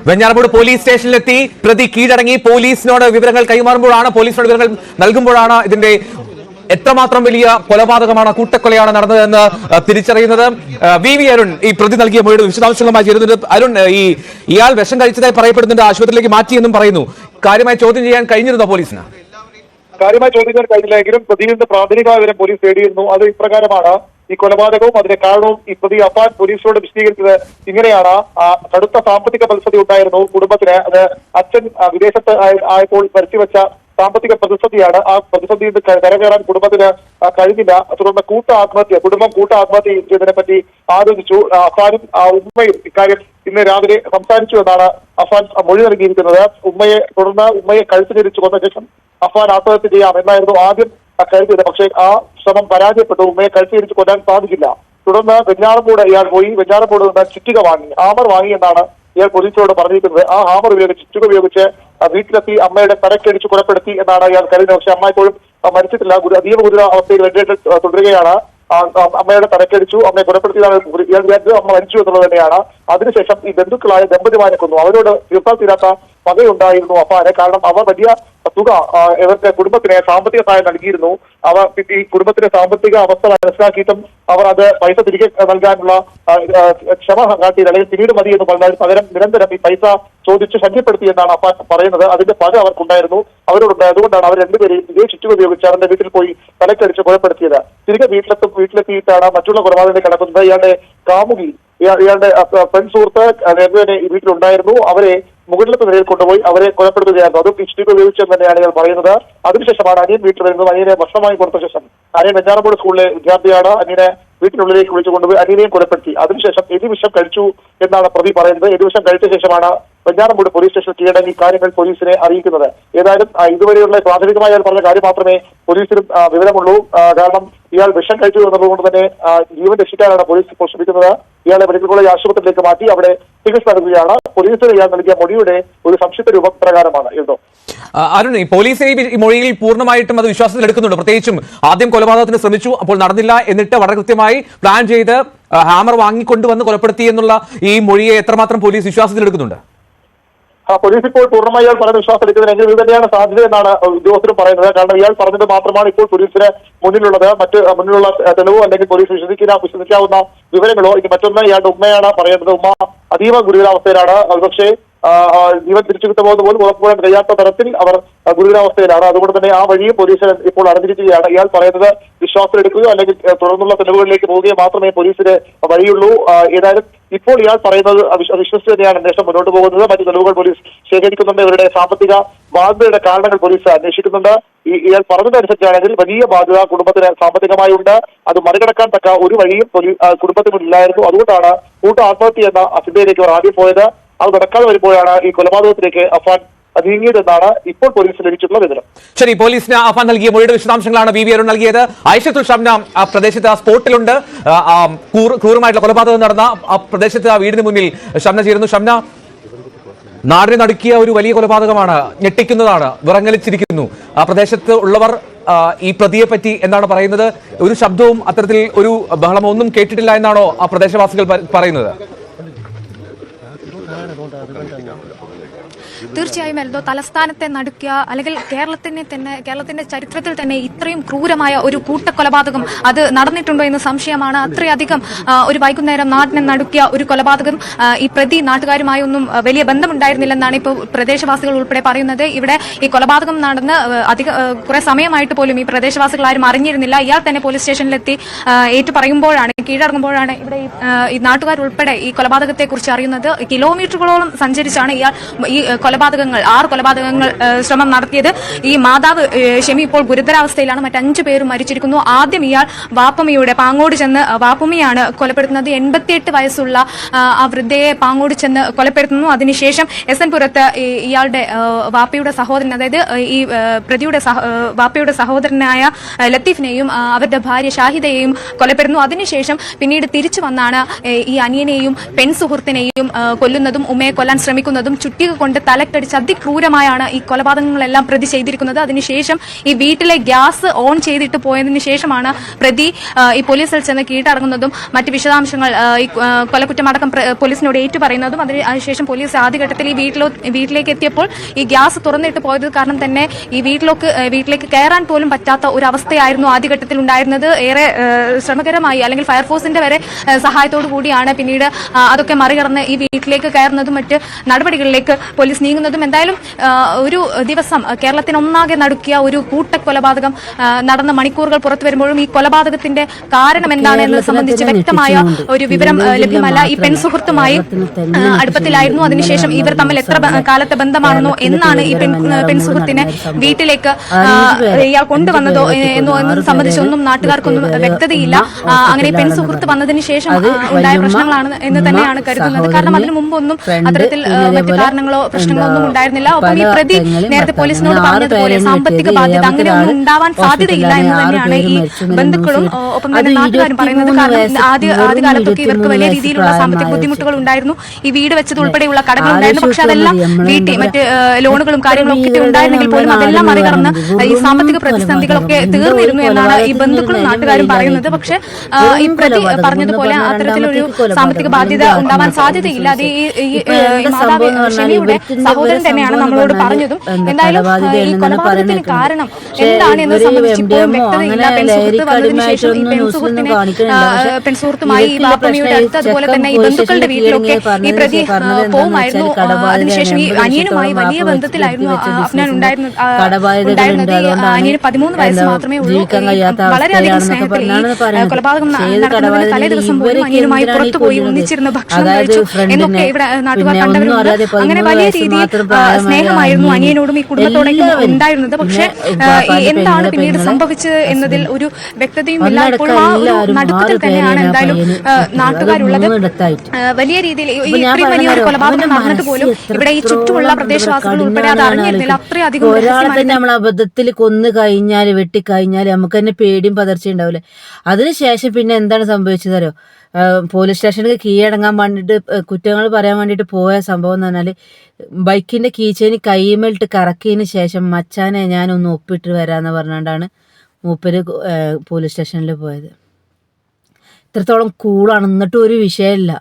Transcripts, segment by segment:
Venjaramoodu police സ്റ്റേഷനിലെത്തി പ്രതി കീഴടങ്ങി. പോലീസിനോട് വിവരങ്ങൾ കൈമാറുമ്പോഴാണ്, പോലീസിനോട് വിവരങ്ങൾ നൽകുമ്പോഴാണ് ഇതിന്റെ എത്രമാത്രം വലിയ കൊലപാതകമാണ്, കൂട്ടക്കൊലയാണ് നടന്നതെന്ന് തിരിച്ചറിയുന്നത്. വി അരുൺ ഈ പ്രതി നൽകിയ മൊഴിയുടെ വിശദാംശങ്ങളുമായി ചേരുന്നുണ്ട്. അരുൺ, ഇയാൾ വിഷം കഴിച്ചതായി പറയപ്പെടുന്നുണ്ട്, ആശുപത്രിയിലേക്ക് മാറ്റിയെന്നും പറയുന്നു. കാര്യമായി ചോദ്യം ചെയ്യാൻ കഴിഞ്ഞിരുന്നോ പോലീസിന്? കാര്യമായി ചോദ്യം ചെയ്യാൻ കഴിഞ്ഞില്ലെങ്കിലും പ്രതിയിൽ നിന്ന് പ്രാഥമിക വിവരം പോലീസ് തേടിയിരുന്നു. അത് ഇപ്രകാരമാണ്: ഈ കൊലപാതകവും അതിന്റെ കാരണവും ഈ പ്രതി അഫാൻ പോലീസിനോട് വിശദീകരിച്ചത് ഇങ്ങനെയാണ്. കടുത്ത സാമ്പത്തിക പ്രതിസന്ധി ഉണ്ടായിരുന്നു കുടുംബത്തിന്. അത് അച്ഛൻ വിദേശത്ത് ആയപ്പോൾ വരുത്തിവെച്ച സാമ്പത്തിക പ്രതിസന്ധിയാണ്. ആ പ്രതിസന്ധിയിൽ നിന്ന് കരകയറാൻ കുടുംബത്തിന് കഴിഞ്ഞില്ല. തുടർന്ന് കുടുംബം കൂട്ട ആത്മഹത്യ ചെയ്തതിനെ പറ്റി ആലോചിച്ചു. അഫാനും ഉമ്മയും ഇക്കാര്യം ഇന്ന് രാവിലെ സംസാരിച്ചു എന്നാണ് അഫാൻ മൊഴി നൽകിയിരിക്കുന്നത്. തുടർന്ന് ഉമ്മയെ കഴുത്ത് തിരിച്ചു കൊന്ന ശേഷം അഫാൻ ആത്മഹത്യ ചെയ്യാം എന്നായിരുന്നു ആദ്യം കരുതിയത്. പക്ഷേ ആ ശ്രമം പരാജയപ്പെട്ടു. ഉമ്മയെ കഴുത്ത് തിരിച്ചു കൊല്ലാൻ സാധിക്കില്ല. തുടർന്ന് വെഞ്ഞാറമൂട് ഇയാൾ പോയി. വെഞ്ഞാറമൂട് നിന്ന് ചുറ്റിക വാങ്ങി, ഹാമർ വാങ്ങി എന്നാണ് ഇയാൾ പോലീസിനോട് പറഞ്ഞിരിക്കുന്നത്. ആ ഹാമർ ഉപയോഗിച്ച്, ചുറ്റിക ഉപയോഗിച്ച് വീട്ടിലെത്തി അമ്മയുടെ തലക്കടിച്ച് കൊലപ്പെടുത്തി എന്നാണ് ഇയാൾ കരുതുന്നത്. പക്ഷെ അമ്മ ഇപ്പോഴും മരിച്ചിട്ടില്ല. അതീവ ഗുരുതര അവസ്ഥയിൽ വെന്റിലേറ്റർ തുടരുകയാണ്. അമ്മയുടെ തലക്കടിച്ചു, അമ്മയെ കൊലപ്പെടുത്തിയതാണ് ഇയാൾ വിചാരിച്ചത് അമ്മ മരിച്ചു എന്നുള്ളത് തന്നെയാണ്. അതിനുശേഷം ഈ ബന്ധുക്കളായ ദമ്പതിമാരെ കൊന്നു. അവരോട് തീർത്താൽ തീരാത്ത പകയുണ്ടായിരുന്നു അഫാന്. കാരണം അവർ വലിയ തുക ഇവരുടെ കുടുംബത്തിന് സാമ്പത്തിക സഹായം നൽകിയിരുന്നു. അവർ ഈ കുടുംബത്തിന്റെ സാമ്പത്തിക അവസ്ഥ മനസ്സിലാക്കിയിട്ടും അവർ അത് പൈസ തിരികെ നൽകാനുള്ള ക്ഷമ കാട്ടിയില്ല, അല്ലെങ്കിൽ പിന്നീട് മതി എന്ന് പറഞ്ഞാൽ പകരം നിരന്തരം ഈ പൈസ ചോദിച്ച് ശല്യപ്പെടുത്തി എന്നാണ് അഫാൻ പറയുന്നത്. അതിന്റെ പക അവർക്കുണ്ടായിരുന്നു, അവരോടുണ്ടായി. അതുകൊണ്ടാണ് അവർ രണ്ടുപേരെയും ഇതേ ചുറ്റുക ഉപയോഗിച്ച് അവരുടെ വീട്ടിൽ പോയി തലക്കടിച്ച് കൊലപ്പെടുത്തിയത്. തിരികെ വീട്ടിലെത്തിയിട്ടാണ് മറ്റുള്ള കൊലപാതകങ്ങൾ നടക്കുന്നത്. ഇയാളുടെ കാമുകി, ഇയാളുടെ സുഹൃത്ത് രഘുവിനെ ഈ വീട്ടിലുണ്ടായിരുന്നു. അവരെ മുകളിലത്തെ നിലയിൽ കൊണ്ടുപോയി അവരെ കൊലപ്പെടുത്തുകയായിരുന്നു. അതും ഇഷ്ടിക ഉപയോഗിച്ചെന്ന് തന്നെയാണ് ഇയാൾ പറയുന്നത്. അതിനുശേഷമാണ് അനിയൻ വീട്ടിൽ വരുന്നത്. അനിയനെ ഭക്ഷണമായി കൊടുത്ത ശേഷം, അനിയൻ വെഞ്ഞാറമൂട് സ്കൂളിലെ വിദ്യാർത്ഥിയാണ്, അനിയനെ വീട്ടിനുള്ളിലേക്ക് വിളിച്ചു കൊണ്ടുപോയി അനിയനെയും കൊലപ്പെടുത്തി. അതിനുശേഷം എരിവിഷം കഴിച്ചു എന്നാണ് പ്രതി പറയുന്നത്. എരിവിഷം കഴിച്ച ശേഷമാണ് വെഞ്ഞാറമൂട് പോലീസ് സ്റ്റേഷൻ കീഴടങ്ങി കാര്യങ്ങൾ പോലീസിനെ അറിയിക്കുന്നത്. ഏതായാലും ഇതുവരെയുള്ള പ്രാഥമികമായി അയാൾ പറഞ്ഞ കാര്യം മാത്രമേ പോലീസിനും വിവരമുള്ളൂ. കാരണം ഇയാൾ വിഷം കഴിച്ചു എന്നതുകൊണ്ട് തന്നെ ജീവൻ രക്ഷിക്കാനാണ് പോലീസ് ഇപ്പോൾ ശ്രമിക്കുന്നത്. ഇയാളെ മെഡിക്കൽ കോളേജ് ആശുപത്രിയിലേക്ക് മാറ്റി അവിടെ ചികിത്സ നൽകുകയാണ്. പോലീസിന് ഇയാൾ നൽകിയ മൊഴിയുടെ ഒരു സംക്ഷിപ്ത രൂപം പ്രകാരമാണ്. എന്തോ അരുൺ, പോലീസ് ഈ മൊഴിയിൽ പൂർണ്ണമായിട്ടും അത് വിശ്വാസത്തിൽ എടുക്കുന്നുണ്ട്. പ്രത്യേകിച്ചും ആദ്യം കൊലപാതകത്തിന് ശ്രമിച്ചു, അപ്പോൾ നടന്നില്ല, എന്നിട്ട് വളരെ കൃത്യമായി പ്ലാൻ ചെയ്ത് ഹാമർ വാങ്ങിക്കൊണ്ടുവന്ന് കൊലപ്പെടുത്തി എന്നുള്ള ഈ മൊഴിയെ എത്രമാത്രം പോലീസ് വിശ്വാസത്തിൽ എടുക്കുന്നുണ്ട്? പോലീസ് ഇപ്പോൾ പൂർണ്ണമായി ഇയാൾ പറഞ്ഞ വിശ്വാസം എടുക്കുന്നതിനെങ്കിൽ ഇത് തന്നെയാണ് സാധ്യത എന്നാണ് ഉദ്യോഗസ്ഥരും പറയുന്നത്. കാരണം ഇയാൾ പറഞ്ഞത് മാത്രമാണ് ഇപ്പോൾ പോലീസിന് മുന്നിലുള്ളത്. മുന്നിലുള്ള തെളിവോ അല്ലെങ്കിൽ പോലീസ് വിശ്വസിക്കാവുന്ന വിവരങ്ങളോ ഇനി മറ്റൊന്ന് ഇയാളുടെ ഉമ്മയാണ് പറയുന്നത്. ഉമ്മ അതീവ ഗുരുതരാവസ്ഥയിലാണ്. പക്ഷേ ജീവൻ തിരിച്ചു കിട്ടുമ്പോൾ പോലും ഉറപ്പുവരാൻ കഴിയാത്ത തരത്തിൽ അവർ ഗുരുതരാവസ്ഥയിലാണ്. അതുകൊണ്ട് തന്നെ ആ വഴിയും പോലീസ് ഇപ്പോൾ അറിഞ്ഞിരിക്കുകയാണ്. ഇയാൾ പറയുന്നത് വിശ്വാസത്തിലെടുക്കുകയോ അല്ലെങ്കിൽ തുടർന്നുള്ള തെളിവുകളിലേക്ക് പോവുകയോ മാത്രമേ പോലീസിന് വഴിയുള്ളൂ. ഏതായാലും ഇപ്പോൾ ഇയാൾ പറയുന്നത് വിശ്വസിച്ച് തന്നെയാണ് അന്വേഷണം മുന്നോട്ട് പോകുന്നത്. മറ്റു തെളിവുകൾ പോലീസ് ശേഖരിക്കുന്നുണ്ട്. ഇവരുടെ സാമ്പത്തിക ബാധ്യതയുടെ കാരണങ്ങൾ പോലീസ് അന്വേഷിക്കുന്നുണ്ട്. ഇയാൾ പറഞ്ഞതനുസരിച്ചാണെങ്കിൽ വലിയ ബാധ്യത കുടുംബത്തിന് സാമ്പത്തികമായി ഉണ്ട്. അത് മറികടക്കാൻ തക്ക ഒരു വഴിയും കുടുംബത്തിനില്ലായിരുന്നു. അതുകൊണ്ടാണ് കൂട്ട ആത്മഹത്യ എന്ന ചിന്തയിലേക്ക് അവർ ആദ്യം പോയത്. അത് നടക്കാതെ വരുമ്പോഴാണ് ഈ കൊലപാതകത്തിലേക്ക് അഫാൻ നീങ്ങിയതെന്നാണ് ഇപ്പോൾ പോലീസ് ലഭിച്ചിട്ടുള്ള വിവരം. ശരി, പോലീസിന് അഫാൻ നൽകിയ മൊഴിയുടെ വിശദാംശങ്ങളാണ് വി അരുൺ നൽകിയത്. ഐഷത്തുൽ ഷംന ആ പ്രദേശത്ത് ആ സ്പോട്ടിലുണ്ട്. ക്രൂരമായിട്ടുള്ള കൊലപാതകം നടന്ന ആ പ്രദേശത്ത് ആ വീടിന് മുന്നിൽ ഷംന ചേരുന്നു. ഷംന, നാടിനെ നടുക്കിയ ഒരു വലിയ കൊലപാതകമാണ്, ഞെട്ടിക്കുന്നതാണ്, വിറങ്ങലിച്ചിരിക്കുന്നു. ആ പ്രദേശത്ത് ഉള്ളവർ ഈ പ്രതിയെ പറ്റി എന്താണ് പറയുന്നത്? ഒരു ശബ്ദവും അത്തരത്തിൽ ഒരു ബഹളമൊന്നും കേട്ടിട്ടില്ല എന്നാണോ ആ പ്രദേശവാസികൾ പറയുന്നത്? തീർച്ചയായും എൽദോ, തലസ്ഥാനത്തെ നടുക്കിയ അല്ലെങ്കിൽ കേരളത്തിന്റെ ചരിത്രത്തിൽ തന്നെ ഇത്രയും ക്രൂരമായ ഒരു കൂട്ടക്കൊലപാതകം അത് നടന്നിട്ടുണ്ടോ എന്ന് സംശയമാണ്. അത്രയധികം ഒരു വൈകുന്നേരം നാടിനെ നടുക്കിയ ഒരു കൊലപാതകം. ഈ പ്രതി നാട്ടുകാരുമായൊന്നും വലിയ ബന്ധമുണ്ടായിരുന്നില്ലെന്നാണ് ഇപ്പോൾ പ്രദേശവാസികൾ ഉൾപ്പെടെ പറയുന്നത്. ഇവിടെ ഈ കൊലപാതകം നടന്ന് കുറെ സമയമായിട്ട് പോലും ഈ പ്രദേശവാസികൾ ആരും അറിഞ്ഞിരുന്നില്ല. ഇയാൾ തന്നെ പോലീസ് സ്റ്റേഷനിലെത്തി ഏറ്റു പറയുമ്പോഴാണ്, കീഴടങ്ങുമ്പോഴാണ് ഇവിടെ ഈ നാട്ടുകാർ ഉൾപ്പെടെ ഈ കൊലപാതകത്തെ കുറിച്ച് അറിയുന്നത്. കിലോമീറ്ററുകളോളം സഞ്ചരിച്ചാണ് ഇയാൾ ഈ 6 കൊലപാതകങ്ങൾ ശ്രമം നടത്തിയത്. ഈ മാതാവ് ഷെമി ഇപ്പോൾ ഗുരുതരാവസ്ഥയിലാണ്. മറ്റ് 5 പേരും മരിച്ചിരിക്കുന്നു. ആദ്യം ഇയാൾ വാപ്പമ്മയുടെ പാങ്ങോട് ചെന്ന് വാപ്പമ്മയാണ് കൊലപ്പെടുത്തുന്നത്. 88 വയസ്സുള്ള ആ വൃദ്ധയെ പാങ്ങോട് ചെന്ന് കൊലപ്പെടുത്തുന്നു. അതിനുശേഷം എസ് എൻ പുരത്ത് ഇയാളുടെ വാപ്പയുടെ സഹോദരൻ, അതായത് ഈ പ്രതിയുടെ വാപ്പയുടെ സഹോദരനായ ലത്തീഫിനെയും അവരുടെ ഭാര്യ ഷാഹിദയെയും കൊലപ്പെടുന്നു. അതിനുശേഷം പിന്നീട് തിരിച്ചു വന്നാണ് ഈ അനിയനെയും പെൺസുഹൃത്തിനെയും കൊല്ലുന്നതും ഉമ്മയെ കൊല്ലാൻ ശ്രമിക്കുന്നതും ചുറ്റിക കൊണ്ട് തലക്കടിച്ച് അതിക്രൂരമായാണ് ഈ കൊലപാതകങ്ങളെല്ലാം പ്രതി ചെയ്തിരിക്കുന്നത്. അതിനുശേഷം ഈ വീട്ടിലെ ഗ്യാസ് ഓൺ ചെയ്തിട്ട് പോയതിനു ശേഷമാണ് പ്രതി ഈ പോലീസിൽ ചെന്ന് കീഴടങ്ങുന്നതും മറ്റ് വിശദാംശങ്ങൾ ഈ കൊലക്കുറ്റമടക്കം പോലീസിനോട് ഏറ്റുപറയുന്നതും. അതിനുശേഷം പോലീസ് ആദ്യഘട്ടത്തിൽ ഈ വീട്ടിലേക്ക് എത്തിയപ്പോൾ ഈ ഗ്യാസ് തുറന്നിട്ട് പോയത് കാരണം തന്നെ ഈ വീട്ടിലേക്ക് കയറാൻ പോലും പറ്റാത്ത ഒരു അവസ്ഥയായിരുന്നു ആദ്യഘട്ടത്തിൽ ഉണ്ടായിരുന്നത്. ഏറെ ശ്രമകരമായി അല്ലെങ്കിൽ ഫയർഫോഴ്സിന്റെ വരെ സഹായത്തോടു കൂടിയാണ് പിന്നീട് അതൊക്കെ മറികടന്ന് ഈ വീട്ടിലേക്ക് കയറുന്നതും മറ്റ് നടപടികളിലേക്ക് പോലീസ് നീങ്ങുന്നതും. എന്തായാലും ഒരു ദിവസം കേരളത്തിനൊന്നാകെ നടുക്കിയ ഒരു കൂട്ടക്കൊലപാതകം നടന്ന മണിക്കൂറുകൾ പുറത്തു വരുമ്പോഴും ഈ കൊലപാതകത്തിന്റെ കാരണം എന്താണ് എന്നത് സംബന്ധിച്ച് വ്യക്തമായ ഒരു വിവരം ലഭ്യമല്ല. ഈ പെൺസുഹൃത്തുമായി അടുപ്പത്തിലായിരുന്നു. അതിനുശേഷം ഇവർ തമ്മിൽ എത്ര കാലത്തെ ബന്ധമാണെന്നോ എന്നാണ് ഈ പെൺസുഹൃത്തിനെ വീട്ടിലേക്ക് ഇയാൾ കൊണ്ടുവന്നതോ എന്നത് സംബന്ധിച്ചൊന്നും നാട്ടുകാർക്കൊന്നും വ്യക്തതയില്ല. അങ്ങനെ ഈ പെൺസുഹൃത്ത് വന്നതിന് ശേഷം ഉണ്ടായ പ്രശ്നങ്ങളാണ് എന്ന് തന്നെയാണ് കരുതുന്നത്. കാരണം അതിനു മുമ്പൊന്നും അത്തരത്തിൽ മറ്റു കാരണങ്ങളോ പ്രശ്നങ്ങളോ ഒന്നും ഉണ്ടായിരുന്നില്ല. ഒപ്പം ഈ പ്രതി നേരത്തെ പോലീസിനോട് പറഞ്ഞതുപോലെ സാമ്പത്തിക ബാധ്യത അങ്ങനെയൊന്നും ഉണ്ടാവാൻ സാധ്യതയില്ല എന്ന് തന്നെയാണ് ഈ ബന്ധുക്കളും ഒപ്പം തന്നെ നാട്ടുകാരും പറയുന്നത്. കാരണം ആദ്യകാലത്തൊക്കെ ഇവർക്ക് വലിയ രീതിയിലുള്ള സാമ്പത്തിക ബുദ്ധിമുട്ടുകൾ ഉണ്ടായിരുന്നു. ഈ വീട് വെച്ചത് ഉൾപ്പെടെയുള്ള കടകൾ ഉണ്ടായിരുന്നു. പക്ഷെ അതെല്ലാം വീട്ടി മറ്റ് ലോണുകളും കാര്യങ്ങളും ഒക്കെ ഉണ്ടായിരുന്നെങ്കിൽ പോലും അതെല്ലാം മറികടന്ന് ഈ സാമ്പത്തിക പ്രതിസന്ധികളൊക്കെ തീർന്നിരുന്നു എന്നാണ് ഈ ബന്ധുക്കളും നാട്ടുകാരും പറയുന്നത്. പക്ഷെ ഈ പ്രതി പറഞ്ഞതുപോലെ അത്തരത്തിലൊരു സാമ്പത്തിക ബാധ്യത ഉണ്ടാവാൻ സാധ്യതയില്ല. അത് ഈ മാതാവ് ഷെമിയുടെ സഹോദരൻ തന്നെയാണ് നമ്മളോട് പറഞ്ഞതും. എന്തായാലും ഈ കൊലപാതകത്തിന് കാരണം എന്താണ് എന്നത് സംബന്ധിച്ച് ഇപ്പോഴും വ്യക്തതയില്ല. പെൺസുഹൃത്ത് വന്നതിന് ശേഷം ഈ പെൺസുഹൃത്തുമായി ഈ ബാപ്പമ്മയുടെ അടുത്ത് അതുപോലെ തന്നെ ഈ ബന്ധുക്കളുടെ വീട്ടിലൊക്കെ ഈ പ്രതി പോകുമായിരുന്നു. അതിനുശേഷം ഈ അനിയനുമായി വലിയ ബന്ധത്തിലായിരുന്നു അഫ്നാൻ ഉണ്ടായിരുന്നത്. അനിയന് 13 വയസ്സ് മാത്രമേ ഉള്ളൂ. വളരെയധികം സ്നേഹത്തിൽ ഈ കൊലപാതകം നടക്കുന്നതിന് തലേ ദിവസം പോലും അനിയനുമായി പുറത്തുപോയി ഒന്നിച്ചിരുന്ന് ഭക്ഷണം കഴിച്ചു എന്നൊക്കെ ഇവിടെ നാട്ടുകാർ കണ്ടവരുണ്ട്. അങ്ങനെ വലിയ രീതിയിൽ സ്നേഹമായിരുന്നു അനിയനോടും ഈ കുടുംബത്തോടൊക്കെ ഉണ്ടായിരുന്നത്. പക്ഷെ എന്താണ് പിന്നീട് സംഭവിച്ചത് എന്നതിൽ ഒരു വ്യക്തതയും ഇല്ല. ഇപ്പോഴും ആ ഒരു നടുക്കത്തിൽ തന്നെയാണ് എന്തായാലും നാട്ടുകാരുള്ളത്. വലിയ രീതിയിൽ ഇത്രയും വലിയൊരു കൊലപാതകം നടന്നിട്ട് പോലും ഇവിടെ ഈ ചുറ്റുമുള്ള പ്രദേശവാസികൾ ഉൾപ്പെടെ അത് അറിഞ്ഞിരുന്നില്ല. അത്രയധികം ഒരാളെ തന്നെ നമ്മൾ അബദ്ധത്തിൽ കൊന്നു കഴിഞ്ഞാൽ വെട്ടിക്കഴിഞ്ഞാൽ നമുക്ക് തന്നെ പേടിയും പതർച്ചയും ഉണ്ടാവില്ലേ. അതിനുശേഷം പിന്നെ എന്താണ് സംഭവിച്ചതോ, പോലീസ് സ്റ്റേഷനിൽ കീഴടങ്ങാൻ വേണ്ടിയിട്ട് കുറ്റങ്ങൾ പറയാൻ വേണ്ടിയിട്ട് പോയ സംഭവം എന്ന് പറഞ്ഞാൽ ബൈക്കിന്റെ കീച്ചേന് കൈമേലിട്ട് കറക്കിയതിന് ശേഷം മച്ചാനെ ഞാനൊന്ന് ഒപ്പിട്ട് വരാമെന്ന് പറഞ്ഞുകൊണ്ടാണ് മൂപ്പര് പോലീസ് സ്റ്റേഷനിൽ പോയത്. ഇത്രത്തോളം കൂളാണ്. എന്നിട്ടും ഒരു വിഷയമില്ല.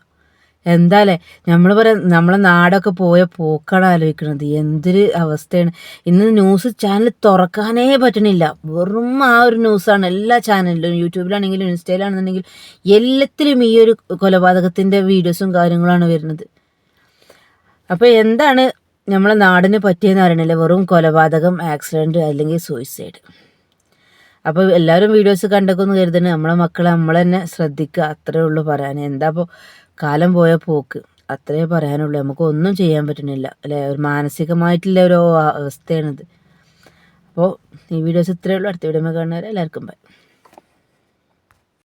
എന്താല്ലേ നമ്മൾ പറയാം, നമ്മളെ നാടൊക്കെ പോയ പോക്കാണ് ആലോചിക്കണത്. എന്തൊരു അവസ്ഥയാണ്. ഇന്ന് ന്യൂസ് ചാനൽ തുറക്കാനേ പറ്റണില്ല. വെറും ആ ഒരു ന്യൂസാണ് എല്ലാ ചാനലിലും. യൂട്യൂബിലാണെങ്കിലും ഇൻസ്റ്റയിലാണെന്നുണ്ടെങ്കിൽ എല്ലാത്തിലും ഈ ഒരു കൊലപാതകത്തിൻ്റെ വീഡിയോസും കാര്യങ്ങളാണ് വരുന്നത്. അപ്പോൾ എന്താണ് നമ്മളെ നാടിന് പറ്റിയെന്ന് അറിയണില്ല. വെറും കൊലപാതകം, ആക്സിഡൻറ്റ് അല്ലെങ്കിൽ സൂയിസൈഡ്. അപ്പോൾ എല്ലാവരും വീഡിയോസ് കണ്ടൊക്കെ കരുതുന്നത് നമ്മളെ മക്കളെ നമ്മൾ തന്നെ ശ്രദ്ധിക്കുക. അത്രേ ഉള്ളൂ പറയാൻ. എന്താ ഇപ്പോൾ കാലം പോയ പോക്ക്, അത്രേ പറയാനുള്ളൂ. നമുക്ക് ഒന്നും ചെയ്യാൻ പറ്റുന്നില്ല അല്ലേ. ഒരു മാനസികമായിട്ടുള്ള ഒരു അവസ്ഥയാണിത്. അപ്പോൾ ഈ വീഡിയോസ് ഇത്രയേ ഉള്ളൂ. അടുത്ത വീഡിയോ കാണുന്നവരെ എല്ലാവർക്കും ബൈ.